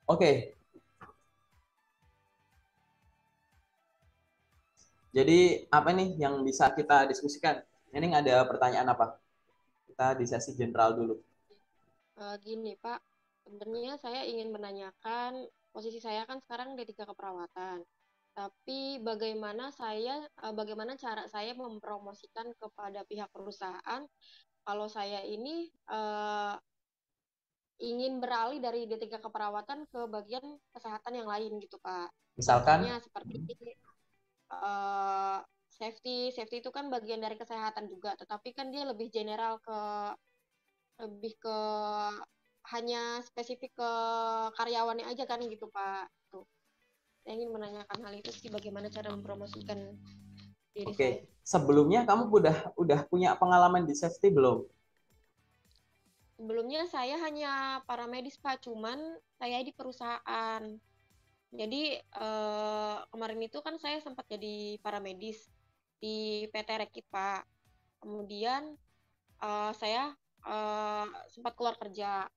Oke, jadi apa nih yang bisa kita diskusikan? Ini ada pertanyaan apa? Kita di sesi general dulu. Gini, Pak, sebenarnya saya ingin menanyakan posisi saya kan sekarang D3 keperawatan. Tapi bagaimana cara saya mempromosikan kepada pihak perusahaan kalau saya ini ingin beralih dari D3 keperawatan ke bagian kesehatan yang lain gitu, Pak. Contohnya Misalkan, seperti eh, safety itu kan bagian dari kesehatan juga, tetapi kan dia lebih ke hanya spesifik ke karyawannya aja kan gitu Pak. Tuh. Saya ingin menanyakan hal itu sih bagaimana cara mempromosikan diri oke, saya. sebelumnya kamu udah punya pengalaman di safety belum? Sebelumnya saya hanya paramedis Pak, cuman saya di perusahaan. Jadi kemarin itu kan saya sempat jadi paramedis di PT Rekit Pak. Kemudian saya sempat keluar kerja.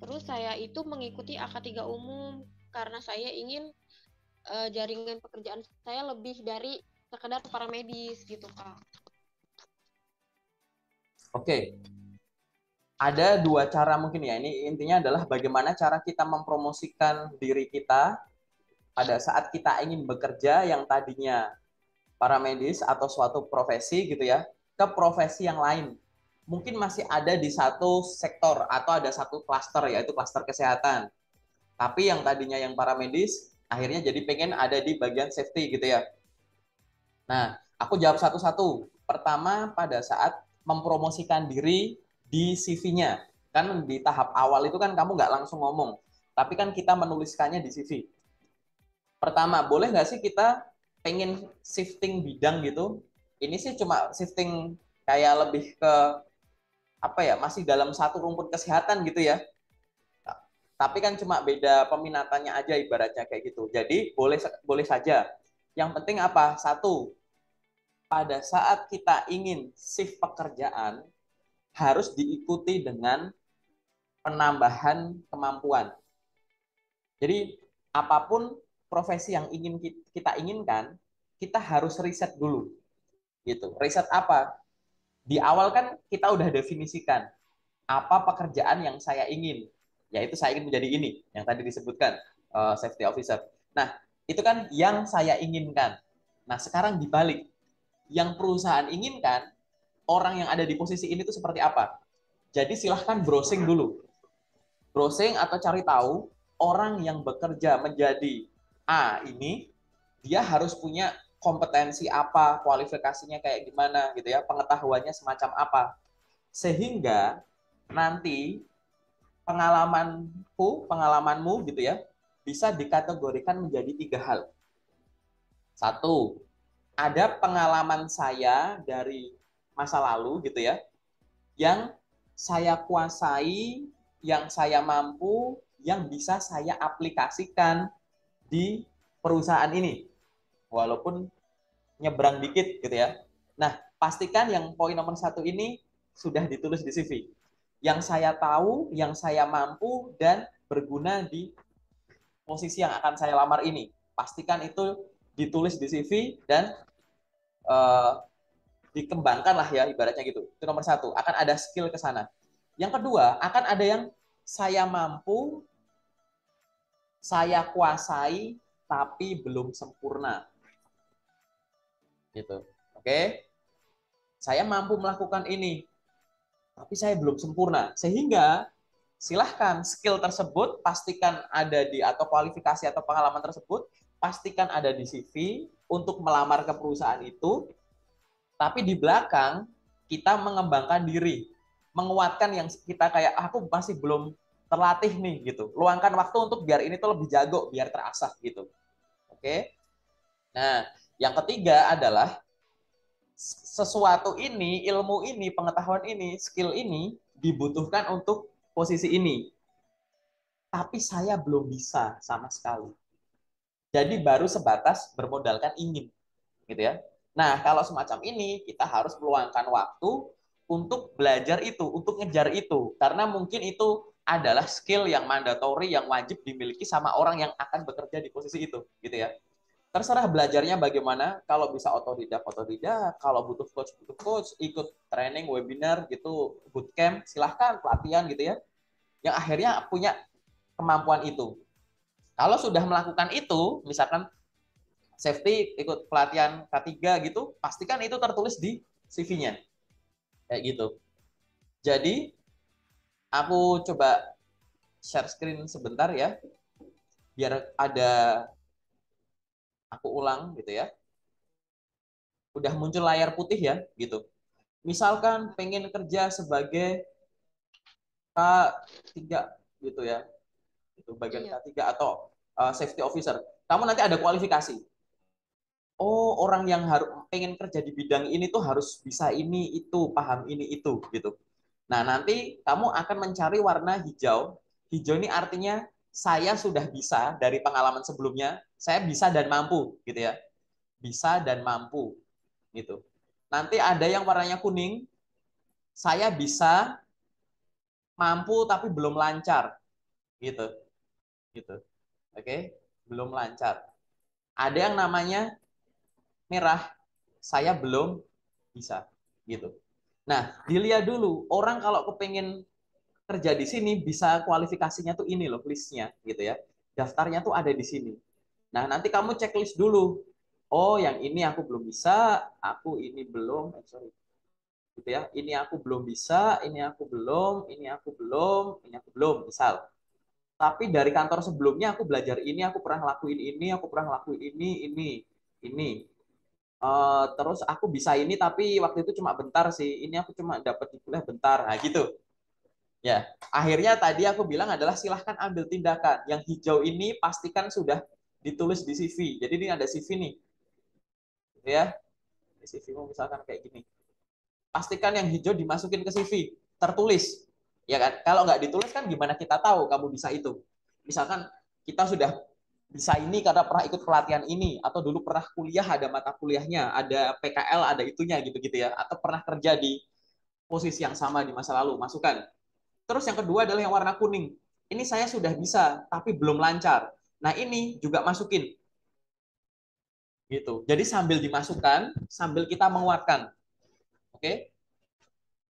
Terus saya itu mengikuti AK3 umum karena saya ingin jaringan pekerjaan saya lebih dari sekedar paramedis gitu Kak. Oke, ada dua cara mungkin ya. Ini intinya adalah bagaimana cara kita mempromosikan diri kita pada saat kita ingin bekerja yang tadinya para medis atau suatu profesi gitu ya, ke profesi yang lain. Mungkin masih ada di satu sektor atau ada satu klaster, yaitu klaster kesehatan. Tapi yang tadinya yang para medis akhirnya jadi pengen ada di bagian safety gitu ya. Nah, aku jawab satu-satu. Pertama, pada saat mempromosikan diri di CV-nya. Kan di tahap awal itu kan kamu nggak langsung ngomong, tapi kan kita menuliskannya di CV. Pertama, boleh nggak sih kita pengen shifting bidang gitu? Ini sih cuma shifting kayak lebih ke apa ya, masih dalam satu rumpun kesehatan gitu ya. Tapi kan cuma beda peminatannya aja ibaratnya kayak gitu. Jadi boleh boleh saja. Yang penting apa? Satu, pada saat kita ingin shift pekerjaan harus diikuti dengan penambahan kemampuan. Jadi apapun profesi yang ingin kita inginkan, kita harus riset dulu gitu. Riset apa? Di awal kan kita udah definisikan apa pekerjaan yang saya ingin, yaitu saya ingin menjadi ini yang tadi disebutkan safety officer. Nah, itu kan yang saya inginkan. Nah, sekarang dibalik, yang perusahaan inginkan orang yang ada di posisi ini tuh seperti apa. Jadi silahkan browsing dulu, browsing atau cari tahu orang yang bekerja menjadi A ini dia harus punya kompetensi apa, kualifikasinya kayak gimana gitu ya, pengetahuannya semacam apa. Sehingga nanti pengalamanmu gitu ya, bisa dikategorikan menjadi tiga hal. Satu, ada pengalaman saya dari masa lalu gitu ya, yang saya kuasai, yang saya mampu, yang bisa saya aplikasikan di perusahaan ini. Walaupun nyebrang dikit gitu ya. Nah, pastikan yang poin nomor satu ini sudah ditulis di CV. Yang saya tahu, yang saya mampu, dan berguna di posisi yang akan saya lamar ini. Pastikan itu ditulis di CV dan uh, dikembangkan lah ya ibaratnya gitu. Itu nomor satu. Akan ada skill ke sana. Yang kedua, akan ada yang saya mampu, saya kuasai, tapi belum sempurna. Gitu. Oke? Saya mampu melakukan ini, tapi saya belum sempurna. Sehingga silahkan skill tersebut pastikan ada di atau kualifikasi atau pengalaman tersebut pastikan ada di CV untuk melamar ke perusahaan itu, tapi di belakang kita mengembangkan diri, menguatkan yang kita kayak aku masih belum terlatih nih gitu. Luangkan waktu untuk biar ini tuh lebih jago, biar terasah gitu. Oke. Nah, yang ketiga adalah sesuatu ini, ilmu ini, pengetahuan ini, skill ini dibutuhkan untuk posisi ini. Tapi saya belum bisa sama sekali. Jadi baru sebatas bermodalkan ingin, gitu ya. Nah, kalau semacam ini kita harus meluangkan waktu untuk belajar itu, untuk ngejar itu, karena mungkin itu adalah skill yang mandatory yang wajib dimiliki sama orang yang akan bekerja di posisi itu, gitu ya. Terserah belajarnya bagaimana, kalau bisa otodidak, otodidak, kalau butuh coach, ikut training, webinar gitu, bootcamp, silahkan pelatihan gitu ya. Yang akhirnya punya kemampuan itu. Kalau sudah melakukan itu, misalkan safety ikut pelatihan K3 gitu, pastikan itu tertulis di CV-nya. Kayak gitu. Jadi, aku coba share screen sebentar ya, biar ada, aku ulang gitu ya. Udah muncul layar putih ya, gitu. Misalkan pengen kerja sebagai K3 gitu ya, itu bagian Iya. K3 atau safety officer. Kamu nanti ada kualifikasi. Oh, orang yang harus pengen kerja di bidang ini tuh harus bisa ini itu, paham ini itu gitu. Nah, nanti kamu akan mencari warna hijau. Hijau ini artinya saya sudah bisa dari pengalaman sebelumnya, saya bisa dan mampu gitu ya. Bisa dan mampu gitu. Nanti ada yang warnanya kuning, saya bisa, mampu tapi belum lancar gitu. Gitu. Oke, belum lancar. Ada yang namanya merah, saya belum bisa gitu. Nah, dilihat dulu orang kalau kepengen kerja di sini bisa kualifikasinya tuh ini loh listnya gitu ya. Daftarnya tuh ada di sini. Nah, nanti kamu checklist dulu. Oh, yang ini aku belum bisa, aku ini belum, sorry. Gitu ya. Ini aku belum bisa, ini aku belum, ini aku belum, ini aku belum, misal. Tapi dari kantor sebelumnya aku belajar ini, aku pernah ngelakuin ini, aku pernah ngelakuin ini. Terus aku bisa ini tapi waktu itu cuma bentar sih. Ini aku cuma dapat di kuliah bentar. Nah, gitu. Ya, akhirnya tadi aku bilang adalah silahkan ambil tindakan. Yang hijau ini pastikan sudah ditulis di CV. Jadi ini ada CV nih, gitu ya. Di CV-mu misalkan kayak gini. Pastikan yang hijau dimasukin ke CV, tertulis. Ya kan? Kalau nggak ditulis kan gimana kita tahu kamu bisa itu? Misalkan kita sudah bisa ini karena pernah ikut pelatihan ini, atau dulu pernah kuliah ada mata kuliahnya, ada PKL, ada itunya gitu-gitu ya, atau pernah kerja di posisi yang sama di masa lalu, masukkan. Terus yang kedua adalah yang warna kuning. Ini saya sudah bisa, tapi belum lancar. Nah, ini juga masukin. Gitu. Jadi sambil dimasukkan, sambil kita menguatkan. Oke?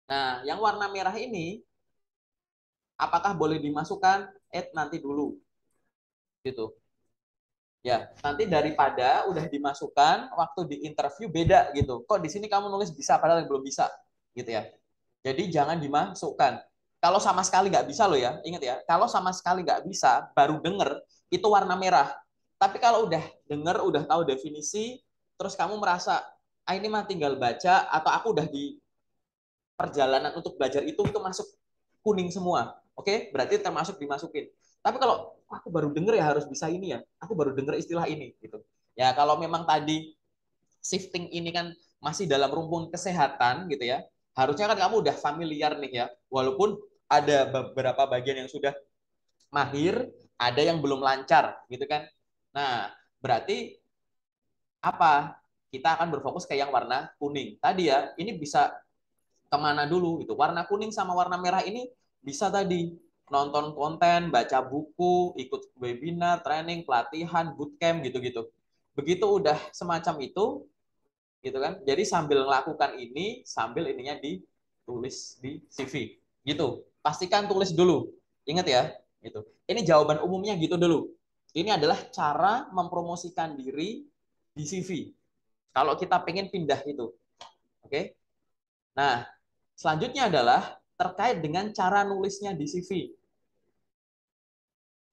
Nah, yang warna merah ini, apakah boleh dimasukkan? Nanti dulu. Gitu. Ya, nanti daripada udah dimasukkan, waktu di interview beda gitu. Kok di sini kamu nulis bisa, padahal belum bisa. Gitu ya. Jadi jangan dimasukkan. Kalau sama sekali nggak bisa loh ya, ingat ya. Kalau sama sekali nggak bisa, baru denger, itu warna merah. Tapi kalau udah denger, udah tahu definisi, terus kamu merasa, ini mah tinggal baca, atau aku udah di perjalanan untuk belajar itu masuk kuning semua. Oke, berarti termasuk dimasukin. Tapi kalau aku baru denger ya harus bisa ini ya, aku baru denger istilah ini gitu. Ya kalau memang tadi shifting ini kan masih dalam rumpun kesehatan gitu ya, harusnya kan kamu udah familiar nih ya, walaupun ada beberapa bagian yang sudah mahir, ada yang belum lancar gitu kan. Nah, berarti apa? Kita akan berfokus ke yang warna kuning. Tadi ya, ini bisa kemana dulu gitu. Warna kuning sama warna merah ini bisa tadi nonton konten, baca buku, ikut webinar, training, pelatihan, bootcamp gitu-gitu. Begitu udah semacam itu, gitu kan. Jadi sambil melakukan ini, sambil ininya ditulis di CV. Gitu. Pastikan tulis dulu. Ingat ya, itu. Ini jawaban umumnya gitu dulu. Ini adalah cara mempromosikan diri di CV. Kalau kita pengen pindah itu. Oke. Nah, selanjutnya adalah terkait dengan cara nulisnya di CV.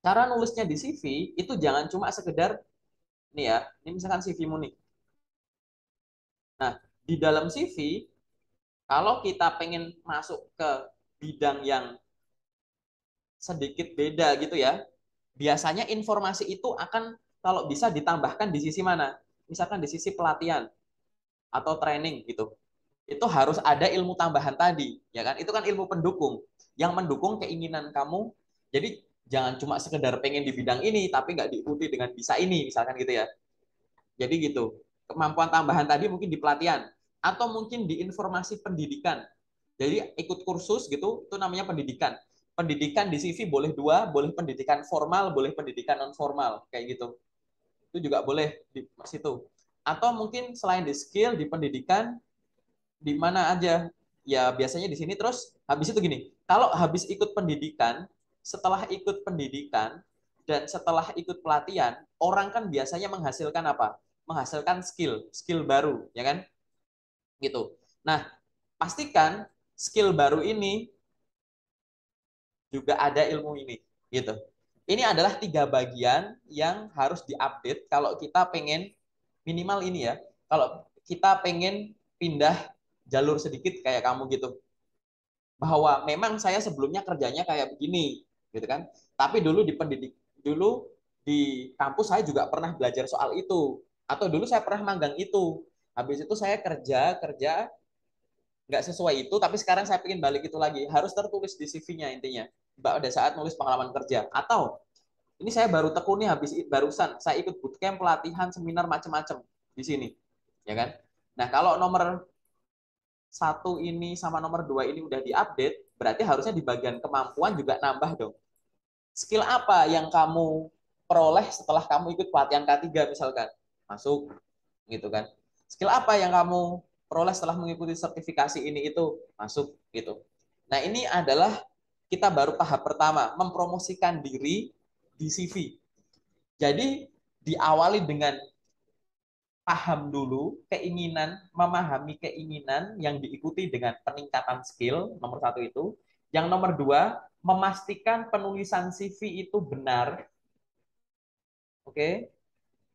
Cara nulisnya di CV itu jangan cuma sekedar nih ya, ini misalkan CV-mu nih. Nah, di dalam CV kalau kita pengen masuk ke bidang yang sedikit beda gitu ya, biasanya informasi itu akan kalau bisa ditambahkan di sisi mana? Misalkan di sisi pelatihan atau training gitu. Itu harus ada ilmu tambahan tadi, ya kan? Itu kan ilmu pendukung yang mendukung keinginan kamu. Jadi jangan cuma sekedar pengen di bidang ini tapi nggak diikuti dengan bisa ini, misalkan gitu ya. Jadi gitu. Kemampuan tambahan tadi mungkin di pelatihan atau mungkin di informasi pendidikan. Jadi ikut kursus gitu, itu namanya pendidikan. pendidikan di CV boleh dua, boleh pendidikan formal, boleh pendidikan non formal, kayak gitu. Itu juga boleh di situ. Atau mungkin selain di skill, di pendidikan, di mana aja. Ya biasanya di sini terus habis itu gini, kalau habis ikut pendidikan, setelah ikut pendidikan, dan setelah ikut pelatihan, orang kan biasanya menghasilkan apa? Menghasilkan skill, skill baru, ya kan? Gitu. Nah, pastikan skill baru ini juga ada ilmu ini, gitu. Ini adalah 3 bagian yang harus diupdate kalau kita pengen minimal ini ya. Kalau kita pengen pindah jalur sedikit kayak kamu gitu. Bahwa memang saya sebelumnya kerjanya kayak begini, gitu kan. Tapi dulu di kampus saya juga pernah belajar soal itu. Atau dulu saya pernah magang itu. Habis itu saya kerja kerja nggak sesuai itu, tapi sekarang saya ingin balik itu lagi. Harus tertulis di CV-nya intinya. Pada saat nulis pengalaman kerja. Atau ini saya baru tekuni habis barusan saya ikut bootcamp, pelatihan, seminar macam-macam di sini, ya kan? Nah, kalau nomor 1 ini sama nomor 2 ini udah diupdate, berarti harusnya di bagian kemampuan juga nambah dong. Skill apa yang kamu peroleh setelah kamu ikut pelatihan K3 misalkan? Masuk, gitu kan. Skill apa yang kamu peroleh setelah mengikuti sertifikasi ini itu? Masuk, gitu. Nah, ini adalah kita baru tahap pertama, mempromosikan diri di CV. Jadi diawali dengan paham dulu keinginan, memahami keinginan yang diikuti dengan peningkatan skill, nomor 1 itu. Yang nomor 2, memastikan penulisan CV itu benar. Oke.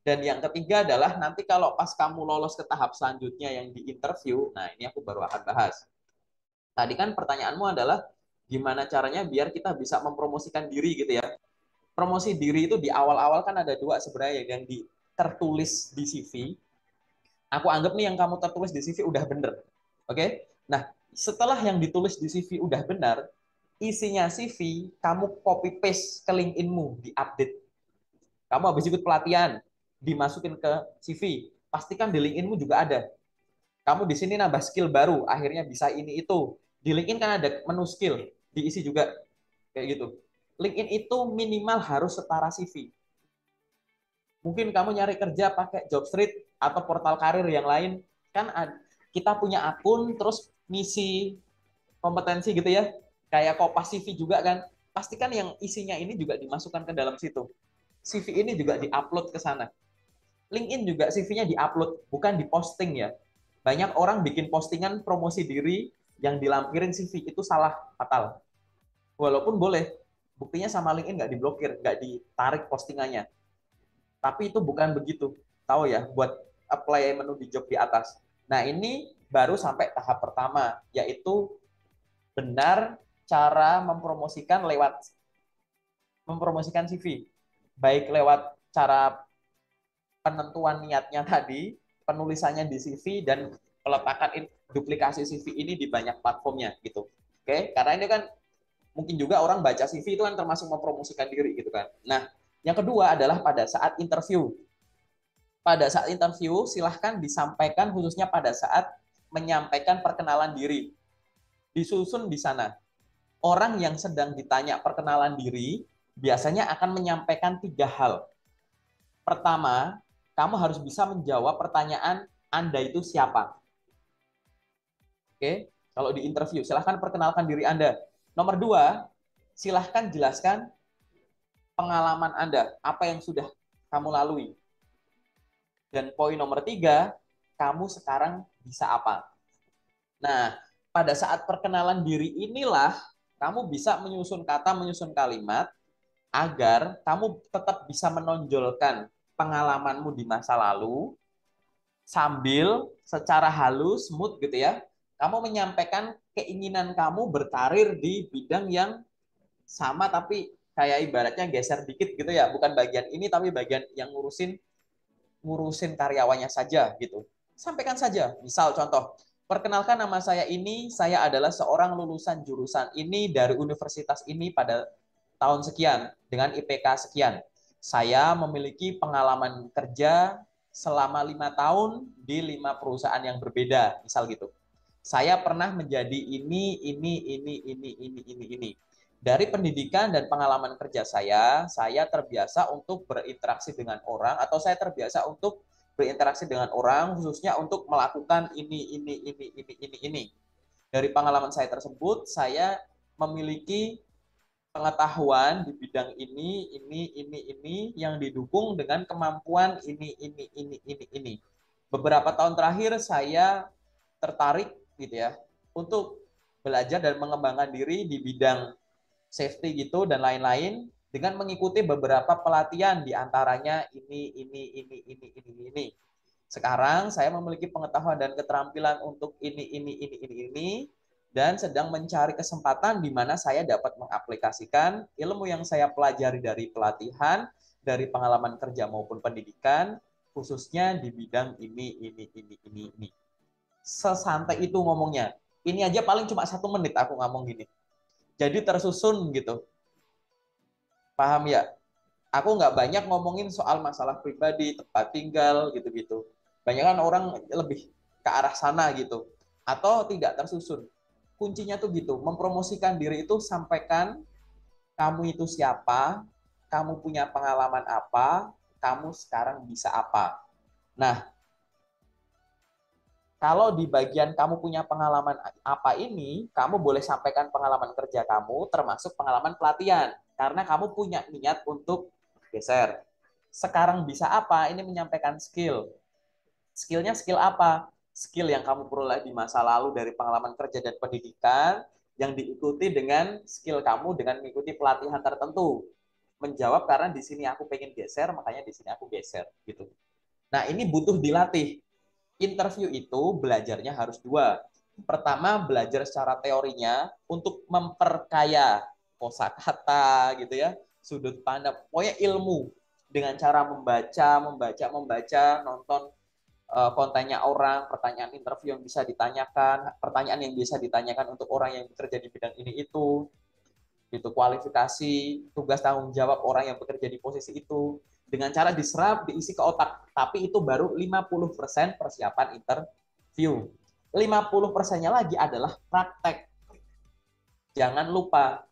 Dan yang ketiga adalah nanti kalau pas kamu lolos ke tahap selanjutnya yang di interview, nah ini aku baru akan bahas. Tadi kan pertanyaanmu adalah gimana caranya biar kita bisa mempromosikan diri gitu ya. Promosi diri itu di awal-awal kan ada 2 sebenarnya yang tertulis di CV. Aku anggap nih yang kamu tertulis di CV udah bener. Oke? Nah, setelah yang ditulis di CV udah benar, isinya CV kamu copy paste ke LinkedIn-mu, diupdate. Kamu habis ikut pelatihan, dimasukin ke CV. Pastikan di LinkedIn-mu juga ada. Kamu di sini nambah skill baru, akhirnya bisa ini itu. Di LinkedIn kan ada menu skill, diisi juga kayak gitu. LinkedIn itu minimal harus setara CV. Mungkin kamu nyari kerja pakai Jobstreet atau portal karir yang lain, kan kita punya akun terus ngisi kompetensi gitu ya, kayak Kompas CV juga kan. Pastikan yang isinya ini juga dimasukkan ke dalam situ. CV ini juga diupload ke sana. LinkedIn juga CV-nya diupload, bukan diposting ya. Banyak orang bikin postingan promosi diri yang dilampirin CV, itu salah fatal. Walaupun boleh, buktinya sama LinkedIn nggak diblokir, nggak ditarik postingannya. Tapi itu bukan begitu. Tahu ya, buat apply menu di job di atas. Nah, ini baru sampai tahap pertama, yaitu benar cara mempromosikan CV. Baik lewat cara penentuan niatnya tadi, penulisannya di CV, dan peletakan duplikasi CV ini di banyak platformnya gitu. Oke, karena ini kan mungkin juga orang baca CV itu kan termasuk mempromosikan diri gitu kan. Nah, yang kedua adalah pada saat interview. Pada saat interview, silahkan disampaikan khususnya pada saat menyampaikan perkenalan diri. Disusun di sana. Orang yang sedang ditanya perkenalan diri biasanya akan menyampaikan 3 hal. Pertama, kamu harus bisa menjawab pertanyaan Anda itu siapa. Oke, kalau di interview, silahkan perkenalkan diri Anda. Nomor 2, silahkan jelaskan pengalaman Anda, apa yang sudah kamu lalui. Dan poin nomor 3, kamu sekarang bisa apa. Nah, pada saat perkenalan diri inilah kamu bisa menyusun kata, menyusun kalimat, agar kamu tetap bisa menonjolkan pengalamanmu di masa lalu, sambil secara halus, smooth gitu ya, kamu menyampaikan keinginan kamu berkarir di bidang yang sama, tapi kayak ibaratnya geser dikit gitu ya, bukan bagian ini tapi bagian yang ngurusin ngurusin karyawannya saja gitu. Sampaikan saja, misal contoh, perkenalkan nama saya ini, saya adalah seorang lulusan jurusan ini dari universitas ini pada tahun sekian dengan IPK sekian. Saya memiliki pengalaman kerja selama 5 tahun di 5 perusahaan yang berbeda, misal gitu. Saya pernah menjadi ini. Dari pendidikan dan pengalaman kerja saya terbiasa untuk berinteraksi dengan orang atau saya terbiasa untuk berinteraksi dengan orang khususnya untuk melakukan ini. Dari pengalaman saya tersebut, saya memiliki pengetahuan di bidang ini yang didukung dengan kemampuan ini. Beberapa tahun terakhir saya tertarik gitu ya untuk belajar dan mengembangkan diri di bidang safety gitu dan lain-lain dengan mengikuti beberapa pelatihan di antaranya ini. Sekarang saya memiliki pengetahuan dan keterampilan untuk ini dan sedang mencari kesempatan di mana saya dapat mengaplikasikan ilmu yang saya pelajari dari pelatihan, dari pengalaman kerja maupun pendidikan, khususnya di bidang ini. Sesantai itu ngomongnya. Ini aja paling cuma 1 menit aku ngomong gini. Jadi tersusun gitu. Paham ya? Aku nggak banyak ngomongin soal masalah pribadi, tempat tinggal, gitu-gitu. Banyak kan orang lebih ke arah sana gitu. Atau tidak tersusun. Kuncinya tuh gitu, mempromosikan diri itu sampaikan kamu itu siapa, kamu punya pengalaman apa, kamu sekarang bisa apa. Nah, kalau di bagian kamu punya pengalaman apa ini, kamu boleh sampaikan pengalaman kerja kamu, termasuk pengalaman pelatihan. Karena kamu punya niat untuk geser. Sekarang bisa apa? Ini menyampaikan skill. Skillnya skill apa? Skill yang kamu peroleh di masa lalu dari pengalaman kerja dan pendidikan, yang diikuti dengan skill kamu dengan mengikuti pelatihan tertentu. Menjawab karena di sini aku pengen geser, makanya di sini aku geser. Gitu. Nah, ini butuh dilatih. Interview itu belajarnya harus dua. Pertama, belajar secara teorinya untuk memperkaya kosakata gitu ya, sudut pandang, pokoknya ilmu dengan cara membaca, nonton kontennya orang, pertanyaan interview yang bisa ditanyakan, pertanyaan yang bisa ditanyakan untuk orang yang bekerja di bidang ini itu kualifikasi, tugas tanggung jawab orang yang bekerja di posisi itu dengan cara diserap, diisi ke otak. Tapi itu baru 50% persiapan interview. 50%-nya lagi adalah praktek. Jangan lupa,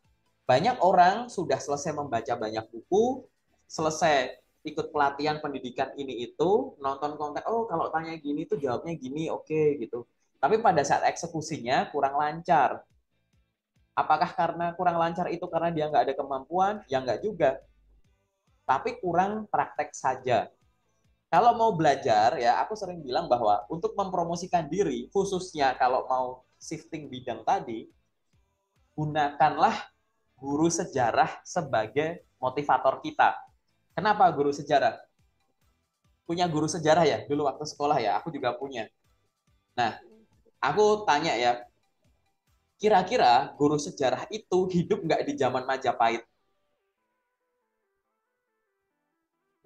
banyak orang sudah selesai membaca banyak buku, selesai ikut pelatihan pendidikan ini itu, nonton konten, oh kalau tanya gini tuh jawabnya gini, oke okay, gitu. Tapi pada saat eksekusinya kurang lancar. Apakah karena kurang lancar itu karena dia nggak ada kemampuan? Ya nggak juga. Tapi kurang praktek saja. Kalau mau belajar, ya aku sering bilang bahwa untuk mempromosikan diri, khususnya kalau mau shifting bidang tadi, gunakanlah guru sejarah sebagai motivator kita. Kenapa guru sejarah? Punya guru sejarah ya? Dulu waktu sekolah ya, aku juga punya. Nah, aku tanya ya, kira-kira guru sejarah itu hidup nggak di zaman Majapahit?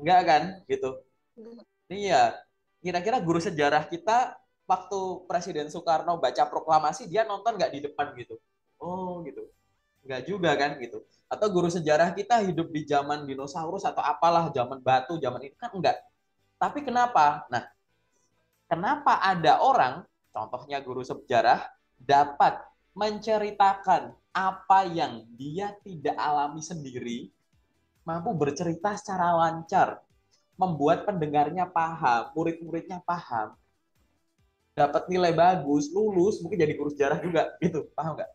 Enggak kan? Gitu. Iya, kira-kira guru sejarah kita waktu Presiden Soekarno baca proklamasi dia nonton nggak di depan gitu? Oh gitu, nggak juga kan gitu. Atau guru sejarah kita hidup di zaman dinosaurus atau apalah zaman batu zaman ini kan enggak. Tapi kenapa? Nah, kenapa ada orang, contohnya guru sejarah, dapat menceritakan apa yang dia tidak alami sendiri, mampu bercerita secara lancar, membuat pendengarnya paham, murid-muridnya paham, dapat nilai bagus, lulus, mungkin jadi guru sejarah juga, gitu, paham nggak?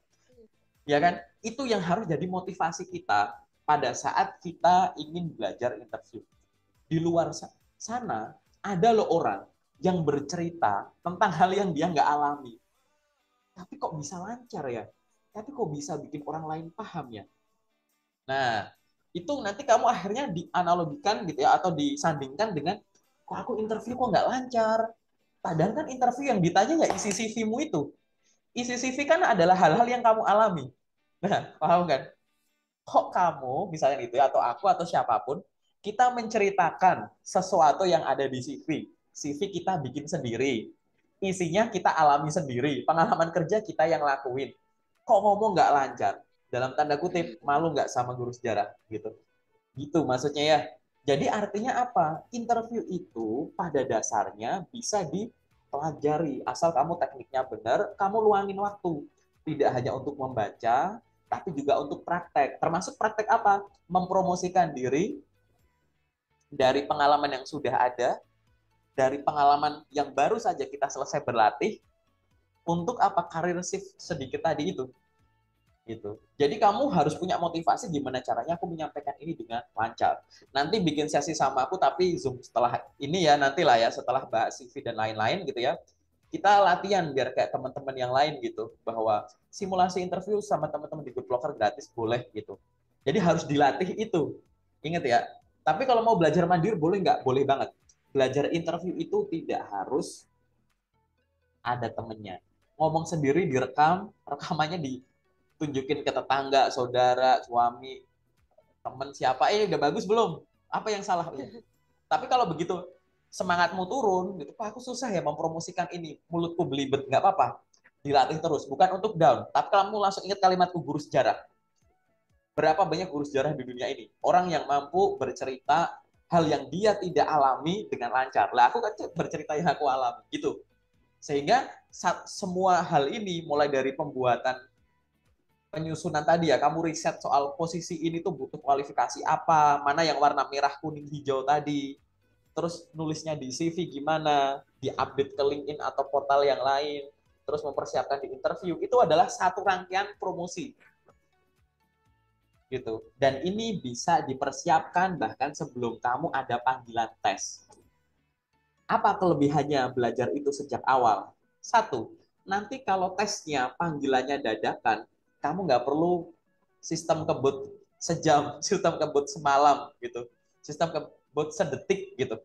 Ya kan? Itu yang harus jadi motivasi kita pada saat kita ingin belajar interview. Di luar sana, ada loh orang yang bercerita tentang hal yang dia nggak alami. Tapi kok bisa lancar ya? Tapi kok bisa bikin orang lain paham ya? Nah, itu nanti kamu akhirnya dianalogikan gitu ya, atau disandingkan dengan, kok aku interview kok nggak lancar? Padahal kan interview yang ditanya nggak isi CV-mu itu. Isi CV kan adalah hal-hal yang kamu alami. Nah, paham kan? Kok kamu, misalnya itu atau aku atau siapapun, kita menceritakan sesuatu yang ada di CV. CV kita bikin sendiri. Isinya kita alami sendiri. Pengalaman kerja kita yang lakuin. Kok ngomong nggak lancar? Dalam tanda kutip, malu nggak sama guru sejarah? Gitu. Gitu maksudnya ya. Jadi artinya apa? Interview itu pada dasarnya bisa dipelajari. Asal kamu tekniknya benar, kamu luangin waktu. Tidak hanya untuk membaca, tapi juga untuk praktek. Termasuk praktek apa? Mempromosikan diri dari pengalaman yang sudah ada, dari pengalaman yang baru saja kita selesai berlatih, untuk apa? Karir shift sedikit tadi itu. Gitu. Jadi kamu harus punya motivasi gimana caranya aku menyampaikan ini dengan lancar. Nanti bikin sesi sama aku tapi Zoom setelah ini ya, nantilah ya setelah bahas CV dan lain-lain gitu ya. Kita latihan biar kayak teman-teman yang lain gitu bahwa simulasi interview sama teman-teman di Good Locker gratis boleh gitu. Jadi harus dilatih itu. Ingat ya. Tapi kalau mau belajar mandiri boleh nggak? Boleh banget. Belajar interview itu tidak harus ada temennya. Ngomong sendiri direkam, rekamannya ditunjukin ke tetangga, saudara, suami, temen siapa, udah bagus belum? Apa yang salah? Ya. Tapi kalau begitu semangatmu turun, gitu, Pak aku susah ya mempromosikan ini, mulutku belibet, nggak apa-apa, dilatih terus, bukan untuk down. Tapi kamu langsung ingat kalimatku guru sejarah. Berapa banyak guru sejarah di dunia ini? Orang yang mampu bercerita hal yang dia tidak alami dengan lancar. Lah aku kan bercerita yang aku alami, gitu. Sehingga semua hal ini mulai dari pembuatan penyusunan tadi ya, kamu riset soal posisi ini tuh butuh kualifikasi apa, mana yang warna merah, kuning, hijau tadi, terus nulisnya di CV gimana, di-update ke LinkedIn atau portal yang lain, terus mempersiapkan di interview, itu adalah satu rangkaian promosi. Gitu. Dan ini bisa dipersiapkan bahkan sebelum kamu ada panggilan tes. Apa kelebihannya belajar itu sejak awal? Satu, nanti kalau tesnya panggilannya dadakan, kamu nggak perlu sistem kebut sejam, sistem kebut semalam gitu, sistem kebut sedetik gitu.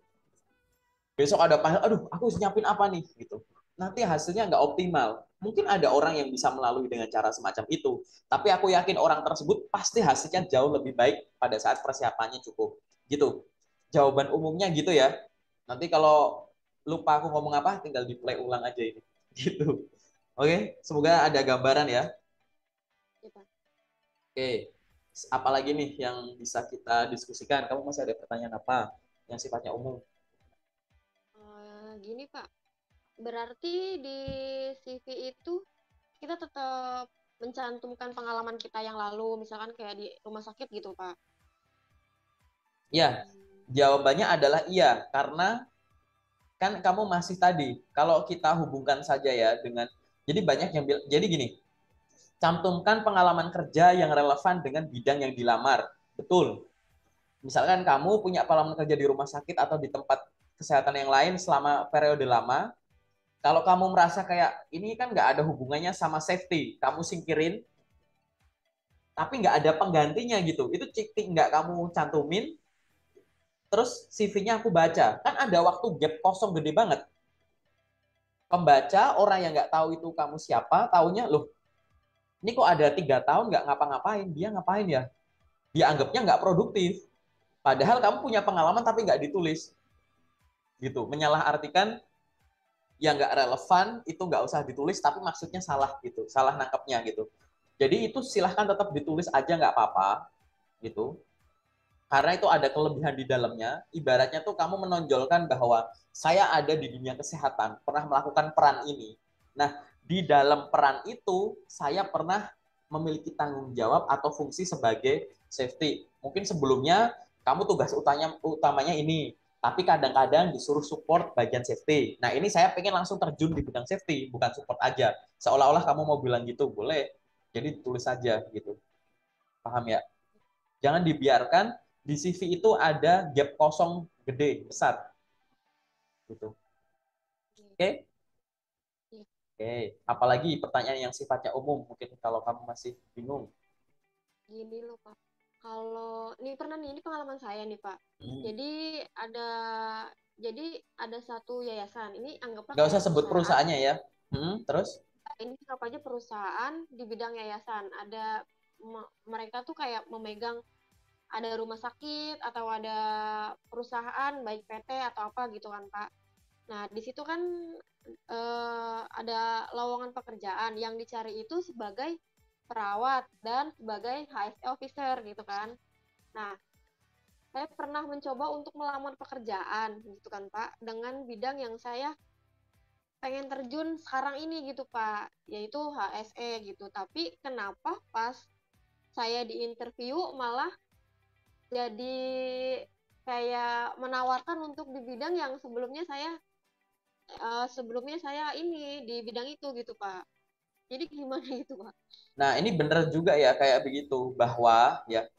Besok ada panggil, aduh aku harus nyiapin apa nih gitu. Nanti hasilnya nggak optimal. Mungkin ada orang yang bisa melalui dengan cara semacam itu, tapi aku yakin orang tersebut pasti hasilnya jauh lebih baik pada saat persiapannya cukup. Gitu. Jawaban umumnya gitu ya. Nanti kalau lupa aku ngomong apa, tinggal di play ulang aja ini. Gitu. Oke, semoga ada gambaran ya. Ya, Pak. Oke, apalagi nih yang bisa kita diskusikan? Kamu masih ada pertanyaan apa yang sifatnya umum? Gini Pak, berarti di CV itu kita tetap mencantumkan pengalaman kita yang lalu, misalkan kayak di rumah sakit gitu Pak. Ya, jawabannya adalah iya, karena kan kamu masih tadi, kalau kita hubungkan saja ya dengan, jadi banyak yang bilang, jadi gini, cantumkan pengalaman kerja yang relevan dengan bidang yang dilamar. Betul. Misalkan kamu punya pengalaman kerja di rumah sakit atau di tempat kesehatan yang lain selama periode lama, kalau kamu merasa kayak ini kan nggak ada hubungannya sama safety, kamu singkirin, tapi nggak ada penggantinya gitu. Itu cik nggak kamu cantumin, terus CV-nya aku baca. Kan ada waktu gap kosong gede banget. Pembaca, orang yang nggak tahu itu kamu siapa, taunya, loh, ini kok ada 3 tahun nggak ngapa-ngapain, dia ngapain ya? Dia anggapnya nggak produktif. Padahal kamu punya pengalaman tapi nggak ditulis. Gitu, menyalahartikan yang nggak relevan, itu nggak usah ditulis, tapi maksudnya salah gitu, salah nangkepnya gitu. Jadi itu silahkan tetap ditulis aja nggak apa-apa, gitu. Karena itu ada kelebihan di dalamnya. Ibaratnya tuh kamu menonjolkan bahwa saya ada di dunia kesehatan, pernah melakukan peran ini. Nah, di dalam peran itu saya pernah memiliki tanggung jawab atau fungsi sebagai safety. Mungkin sebelumnya kamu tugas utamanya ini, tapi kadang-kadang disuruh support bagian safety. Nah, ini saya pengen langsung terjun di bidang safety, bukan support aja. Seolah-olah kamu mau bilang gitu, boleh. Jadi tulis saja gitu. Paham ya? Jangan dibiarkan di CV itu ada gap kosong gede, besar. Gitu. Oke? Okay? Iya. Oke. Okay. Apalagi pertanyaan yang sifatnya umum, mungkin kalau kamu masih bingung. Gini loh Pak, kalau ini pernah nih, ini pengalaman saya nih Pak. Hmm. Jadi ada ada satu yayasan, ini anggaplah Nggak kayak usah sebut perusahaan. perusahaannya ya. Terus? Ini anggap aja perusahaan di bidang yayasan. Ada mereka tuh kayak memegang ada rumah sakit atau ada perusahaan baik PT atau apa gitu kan Pak. Nah di situ kan ada lowongan pekerjaan yang dicari itu sebagai perawat dan sebagai HSE officer gitu kan. Nah, saya pernah mencoba untuk melamar pekerjaan gitu kan Pak, dengan bidang yang saya pengen terjun sekarang ini gitu Pak, yaitu HSE gitu. Tapi kenapa pas saya di interview malah jadi kayak menawarkan untuk di bidang yang sebelumnya saya ini di bidang itu gitu Pak. Jadi gimana gitu Pak? Nah, ini bener juga ya kayak begitu bahwa ya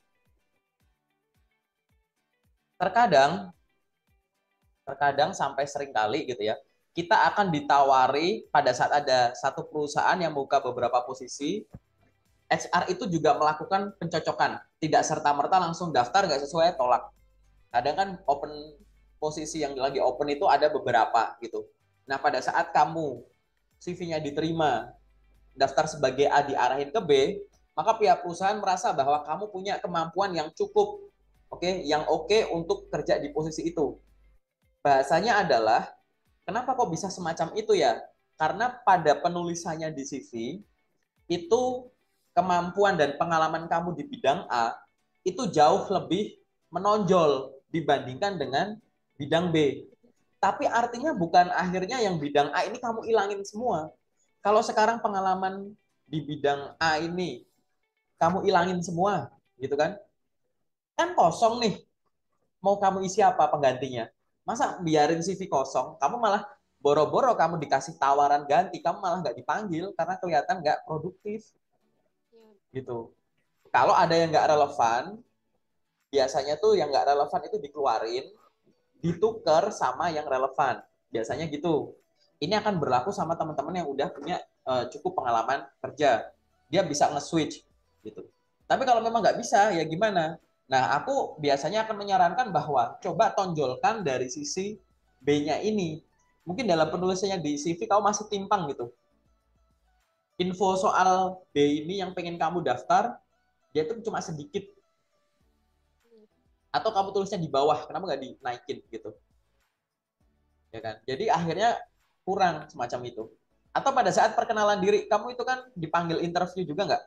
terkadang terkadang sampai sering kali gitu ya, kita akan ditawari pada saat ada satu perusahaan yang membuka beberapa posisi, HR itu juga melakukan pencocokan, tidak serta-merta langsung daftar nggak sesuai tolak. Kadang kan open posisi yang lagi open itu ada beberapa gitu. Nah, pada saat kamu CV-nya diterima, daftar sebagai A diarahin ke B, maka pihak perusahaan merasa bahwa kamu punya kemampuan yang cukup, yang oke untuk kerja di posisi itu. Bahasanya adalah, kenapa kok bisa semacam itu ya? Karena pada penulisannya di CV, itu kemampuan dan pengalaman kamu di bidang A itu jauh lebih menonjol dibandingkan dengan bidang B. Tapi artinya bukan akhirnya yang bidang A ini kamu ilangin semua. Kalau sekarang pengalaman di bidang A ini kamu ilangin semua, gitu kan? Kan kosong nih. Mau kamu isi apa penggantinya? Masa biarin CV kosong, kamu malah boro-boro kamu dikasih tawaran ganti, kamu malah nggak dipanggil karena kelihatan nggak produktif, gitu. Kalau ada yang nggak relevan, biasanya tuh yang nggak relevan itu dikeluarin, ditukar sama yang relevan. Biasanya gitu. Ini akan berlaku sama teman-teman yang udah punya cukup pengalaman kerja. Dia bisa nge-switch gitu. Tapi kalau memang nggak bisa, ya gimana? Nah, aku biasanya akan menyarankan bahwa coba tonjolkan dari sisi B-nya ini. Mungkin dalam penulisannya di CV kamu masih timpang gitu. Info soal B ini yang pengen kamu daftar, dia itu cuma sedikit. Atau kamu tulisnya di bawah, kenapa nggak dinaikin gitu. Ya kan? Jadi akhirnya kurang semacam itu. Atau pada saat perkenalan diri, kamu itu kan dipanggil interview juga nggak?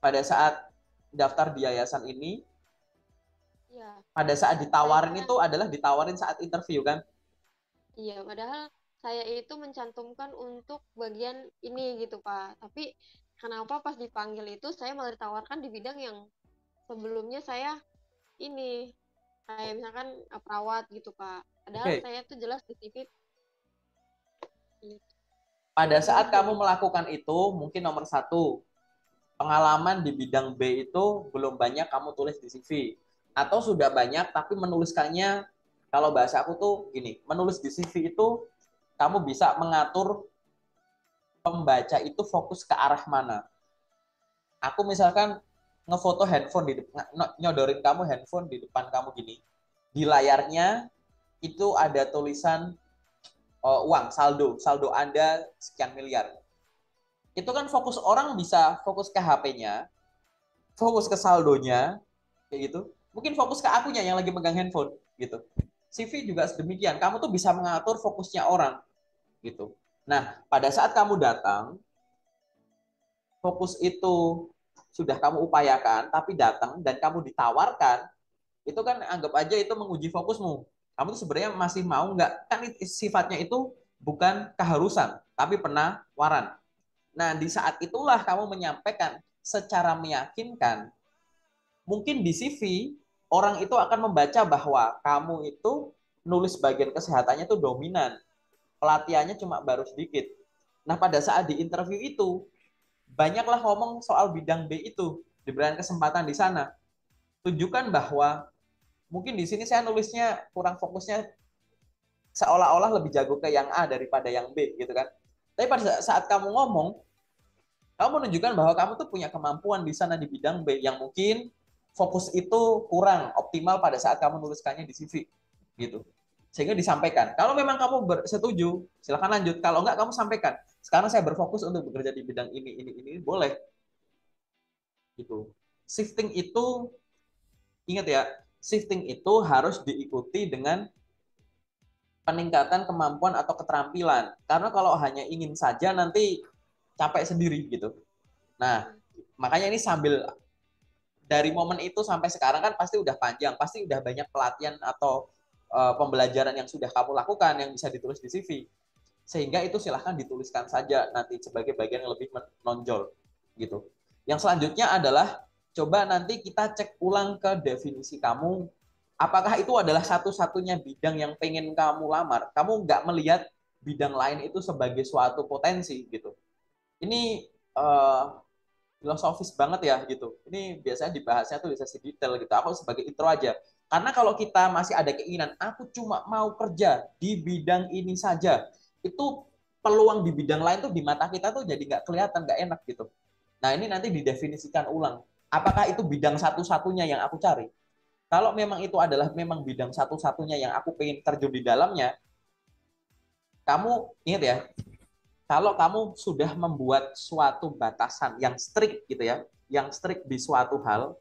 Pada saat daftar di yayasan ini, Iya, pada saat saya ditawarin itu adalah ditawarin saat interview kan? iya padahal saya itu mencantumkan untuk bagian ini gitu Pak. Tapi kenapa pas dipanggil itu saya malah ditawarkan di bidang yang sebelumnya saya ini kayak misalkan perawat gitu Pak. Padahal Oke, saya tuh jelas di CV pada bidang saat B kamu gitu. melakukan itu, mungkin nomor satu, pengalaman di bidang B itu belum banyak kamu tulis di CV. Atau sudah banyak, tapi menuliskannya, kalau bahasa aku tuh gini, menulis di CV itu, kamu bisa mengatur pembaca itu fokus ke arah mana. Aku misalkan ngefoto handphone nyodorin kamu handphone di depan kamu gini. Di layarnya itu ada tulisan uang, saldo Anda sekian miliar. Itu kan fokus orang bisa fokus ke HP-nya, fokus ke saldonya, kayak gitu. Mungkin fokus ke akunya yang lagi megang handphone, gitu. CV juga sedemikian. Kamu tuh bisa mengatur fokusnya orang, gitu. Nah, pada saat kamu datang, fokus itu sudah kamu upayakan, tapi datang dan kamu ditawarkan, itu kan anggap aja itu menguji fokusmu. Kamu tuh sebenarnya masih mau nggak? Kan sifatnya itu bukan keharusan, tapi penawaran. Nah, di saat itulah kamu menyampaikan secara meyakinkan. Mungkin di CV, orang itu akan membaca bahwa kamu itu nulis bagian kesehatannya itu dominan. Pelatihannya cuma baru sedikit. Nah, pada saat di interview itu, banyaklah ngomong soal bidang B itu. Diberikan kesempatan di sana. Tunjukkan bahwa mungkin di sini saya nulisnya kurang fokusnya seolah-olah lebih jago ke yang A daripada yang B gitu kan. Tapi pada saat kamu ngomong, kamu menunjukkan bahwa kamu tuh punya kemampuan di sana di bidang B yang mungkin fokus itu kurang optimal pada saat kamu nuliskannya di CV gitu. Sehingga disampaikan. Kalau memang kamu setuju, silakan lanjut. Kalau enggak kamu sampaikan. Sekarang saya berfokus untuk bekerja di bidang ini boleh gitu. Shifting itu ingat ya, shifting itu harus diikuti dengan peningkatan kemampuan atau keterampilan. Karena kalau hanya ingin saja nanti capek sendiri gitu. Nah, makanya ini sambil dari momen itu sampai sekarang kan pasti udah panjang, pasti udah banyak pelatihan atau pembelajaran yang sudah kamu lakukan yang bisa ditulis di CV. Sehingga itu silahkan dituliskan saja nanti sebagai bagian yang lebih menonjol gitu. Yang selanjutnya adalah coba nanti kita cek ulang ke definisi kamu. Apakah itu adalah satu-satunya bidang yang pengen kamu lamar? Kamu nggak melihat bidang lain itu sebagai suatu potensi gitu. Ini filosofis banget ya gitu. Ini biasanya dibahasnya tuh di sesi detail gitu. Aku sebagai intro aja. Karena kalau kita masih ada keinginan, aku cuma mau kerja di bidang ini saja, itu peluang di bidang lain tuh di mata kita tuh jadi nggak kelihatan, nggak enak gitu. Nah ini nanti didefinisikan ulang. Apakah itu bidang satu-satunya yang aku cari? Kalau memang itu adalah memang bidang satu-satunya yang aku pengen terjun di dalamnya, kamu ingat ya, kalau kamu sudah membuat suatu batasan yang strict gitu ya, yang strict di suatu hal,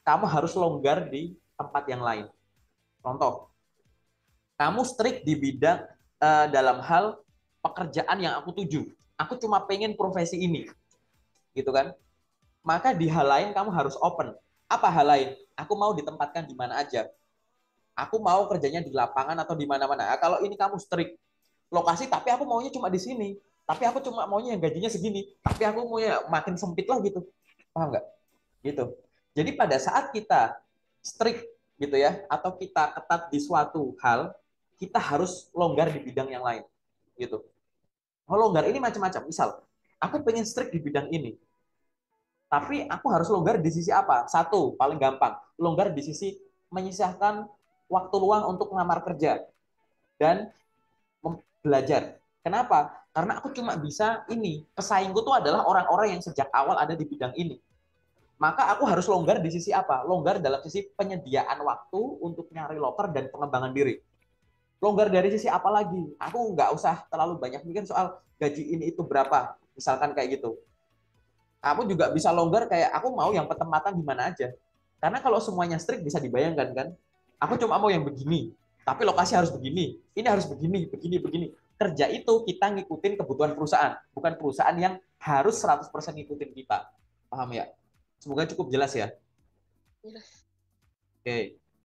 kamu harus longgar di tempat yang lain. Contoh, kamu strict di bidang dalam hal pekerjaan yang aku tuju. Aku cuma pengen profesi ini, gitu kan? Maka di hal lain kamu harus open. Apa hal lain? Aku mau ditempatkan di mana aja. Aku mau kerjanya di lapangan atau di mana-mana. Nah, kalau ini kamu strict lokasi, tapi aku maunya cuma di sini. Tapi aku cuma maunya yang gajinya segini. Tapi aku maunya makin sempit lah gitu. Paham nggak? Gitu. Jadi pada saat kita strict gitu ya, atau kita ketat di suatu hal, kita harus longgar di bidang yang lain. Gitu. Oh, longgar ini macam-macam. Misal, aku pengen strict di bidang ini. Tapi aku harus longgar di sisi apa? Satu, paling gampang. Longgar di sisi menyisahkan waktu luang untuk melamar kerja dan belajar. Kenapa? Karena aku cuma bisa ini. Pesaingku tuh adalah orang-orang yang sejak awal ada di bidang ini. Maka aku harus longgar di sisi apa? Longgar dalam sisi penyediaan waktu untuk nyari loker dan pengembangan diri. Longgar dari sisi apa lagi? Aku nggak usah terlalu banyak mikir soal gaji ini itu berapa. Misalkan kayak gitu. Aku juga bisa longgar kayak aku mau yang penempatan di mana aja. Karena kalau semuanya strict bisa dibayangkan kan. Aku cuma mau yang begini, tapi lokasi harus begini. Ini harus begini, begini, begini. Kerja itu kita ngikutin kebutuhan perusahaan, bukan perusahaan yang harus 100% ngikutin kita. Paham ya? Semoga cukup jelas ya. Jelas. Oke.